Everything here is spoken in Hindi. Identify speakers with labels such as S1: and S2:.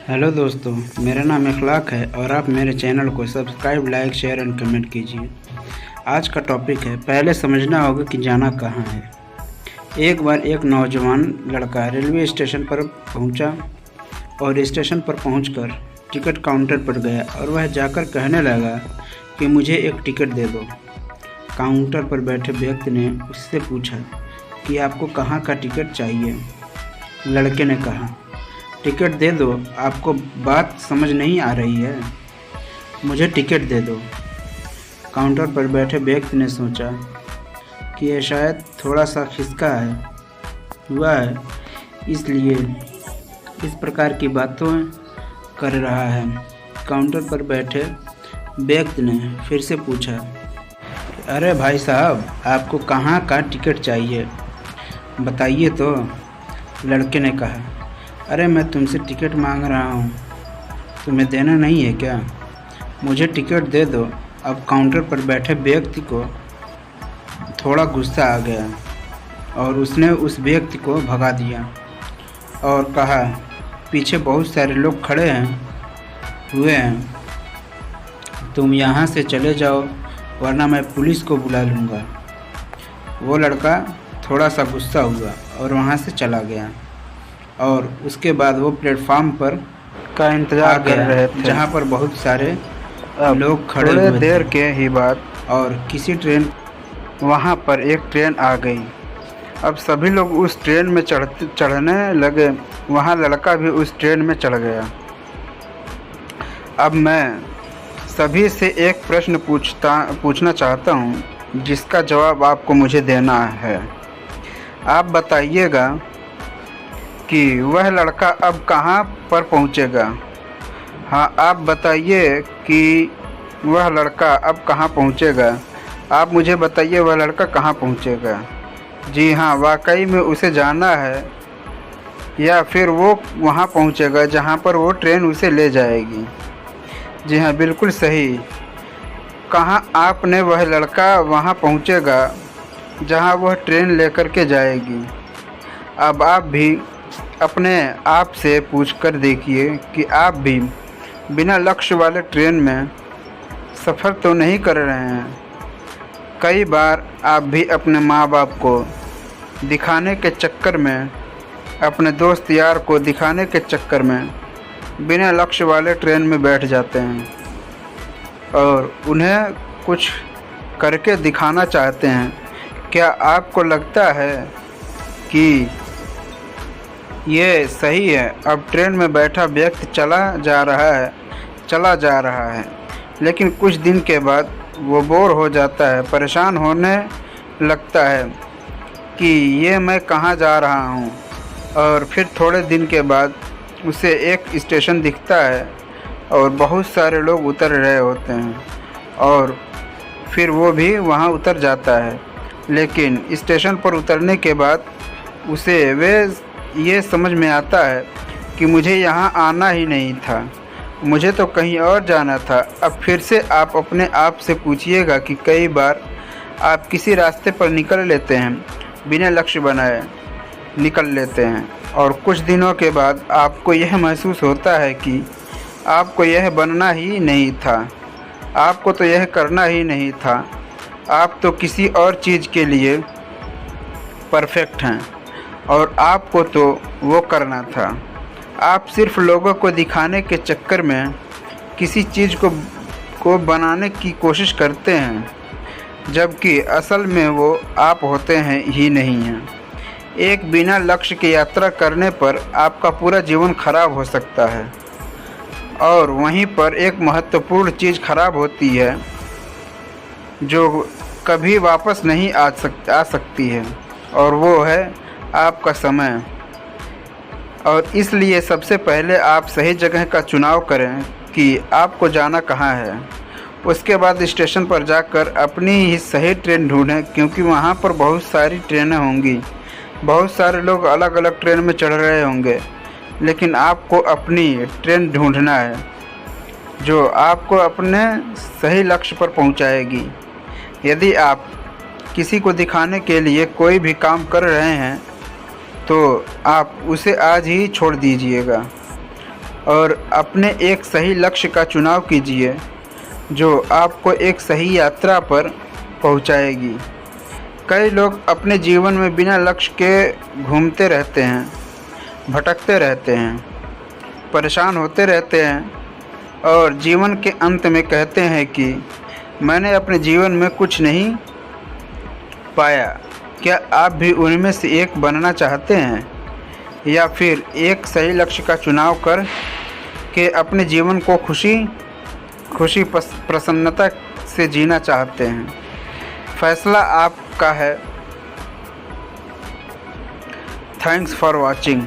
S1: हेलो दोस्तों, मेरा नाम इखलाक है और आप मेरे चैनल को subscribe, like, share and comment कीजिए। आज का टॉपिक है, पहले समझना होगा कि जाना कहाँ है। एक बार एक नौजवान लड़का रेलवे स्टेशन पर पहुंचा और स्टेशन पर पहुंचकर टिकट काउंटर पर गया और वह जाकर कहने लगा कि मुझे एक टिकट दे दो। काउंटर पर बैठे व्यक्ति ने उससे पूछा कि आपको कहाँ का टिकट चाहिए। लड़के ने कहा, टिकट दे दो, आपको बात समझ नहीं आ रही है, मुझे टिकट दे दो। काउंटर पर बैठे व्यक्ति ने सोचा कि यह शायद थोड़ा सा खिसका हुआ है, इसलिए इस प्रकार की बातों कर रहा है। काउंटर पर बैठे व्यक्ति ने फिर से पूछा, अरे भाई साहब, आपको कहाँ का टिकट चाहिए, बताइए तो। लड़के ने कहा, अरे मैं तुमसे टिकट मांग रहा हूँ, तुम्हें देना नहीं है क्या? मुझे टिकट दे दो। अब काउंटर पर बैठे व्यक्ति को थोड़ा गुस्सा आ गया और उसने उस व्यक्ति को भगा दिया और कहा, पीछे बहुत सारे लोग खड़े हुए हैं, तुम यहाँ से चले जाओ वरना मैं पुलिस को बुला लूँगा। वो लड़का थोड़ा सा गुस्सा हुआ और वहाँ से चला गया और उसके बाद वो प्लेटफार्म पर
S2: का इंतज़ार कर रहे थे,
S1: जहाँ पर बहुत सारे लोग खड़े
S2: थोड़े
S1: हुए
S2: देर
S1: थे।
S2: के ही बाद
S1: और किसी ट्रेन
S2: वहाँ पर एक ट्रेन आ गई। अब सभी लोग उस ट्रेन में चढ़ने लगे। वहाँ लड़का भी उस ट्रेन में चढ़ गया। अब मैं सभी से एक प्रश्न पूछना चाहता हूँ, जिसका जवाब आपको मुझे देना है। आप बताइएगा कि वह लड़का अब कहाँ पर पहुँचेगा। हाँ, आप बताइए कि वह लड़का अब कहाँ पहुँचेगा। आप मुझे बताइए, वह लड़का कहाँ पहुँचेगा। जी हाँ, वाकई में उसे जाना है या फिर वो वहाँ पहुँचेगा जहाँ पर वो ट्रेन उसे ले जाएगी। जी हाँ, बिल्कुल सही कहाँ आपने। वह लड़का वहाँ पहुँचेगा जहाँ वह ट्रेन लेकर के जाएगी। अब आप भी अपने आप से पूछ कर देखिए कि आप भी बिना लक्ष्य वाले ट्रेन में सफ़र तो नहीं कर रहे हैं। कई बार आप भी अपने माँ बाप को दिखाने के चक्कर में, अपने दोस्त यार को दिखाने के चक्कर में बिना लक्ष्य वाले ट्रेन में बैठ जाते हैं और उन्हें कुछ करके दिखाना चाहते हैं। क्या आपको लगता है कि ये सही है? अब ट्रेन में बैठा व्यक्ति चला जा रहा है, लेकिन कुछ दिन के बाद वो बोर हो जाता है, परेशान होने लगता है कि ये मैं कहाँ जा रहा हूँ। और फिर थोड़े दिन के बाद उसे एक स्टेशन दिखता है और बहुत सारे लोग उतर रहे होते हैं और फिर वो भी वहाँ उतर जाता है। लेकिन स्टेशन पर उतरने के बाद उसे ये समझ में आता है कि मुझे यहाँ आना ही नहीं था, मुझे तो कहीं और जाना था। अब फिर से आप अपने आप से पूछिएगा कि कई बार आप किसी रास्ते पर निकल लेते हैं, बिना लक्ष्य बनाए निकल लेते हैं और कुछ दिनों के बाद आपको यह महसूस होता है कि आपको यह बनना ही नहीं था, आपको तो यह करना ही नहीं था, आप तो किसी और चीज़ के लिए परफेक्ट हैं और आपको तो वो करना था। आप सिर्फ लोगों को दिखाने के चक्कर में किसी चीज़ को बनाने की कोशिश करते हैं, जबकि असल में वो आप होते हैं ही नहीं हैं। एक बिना लक्ष्य की यात्रा करने पर आपका पूरा जीवन खराब हो सकता है और वहीं पर एक महत्वपूर्ण चीज़ खराब होती है जो कभी वापस नहीं आ सकती है, और वो है आपका समय। और इसलिए सबसे पहले आप सही जगह का चुनाव करें कि आपको जाना कहाँ है। उसके बाद स्टेशन पर जाकर अपनी ही सही ट्रेन ढूंढें, क्योंकि वहाँ पर बहुत सारी ट्रेनें होंगी, बहुत सारे लोग अलग अलग ट्रेन में चढ़ रहे होंगे, लेकिन आपको अपनी ट्रेन ढूंढना है जो आपको अपने सही लक्ष्य पर पहुँचाएगी। यदि आप किसी को दिखाने के लिए कोई भी काम कर रहे हैं तो आप उसे आज ही छोड़ दीजिएगा और अपने एक सही लक्ष्य का चुनाव कीजिए जो आपको एक सही यात्रा पर पहुंचाएगी। कई लोग अपने जीवन में बिना लक्ष्य के घूमते रहते हैं, भटकते रहते हैं, परेशान होते रहते हैं और जीवन के अंत में कहते हैं कि मैंने अपने जीवन में कुछ नहीं पाया। क्या आप भी उनमें से एक बनना चाहते हैं या फिर एक सही लक्ष्य का चुनाव कर के अपने जीवन को खुशी प्रसन्नता से जीना चाहते हैं? फैसला आपका है। Thanks for watching.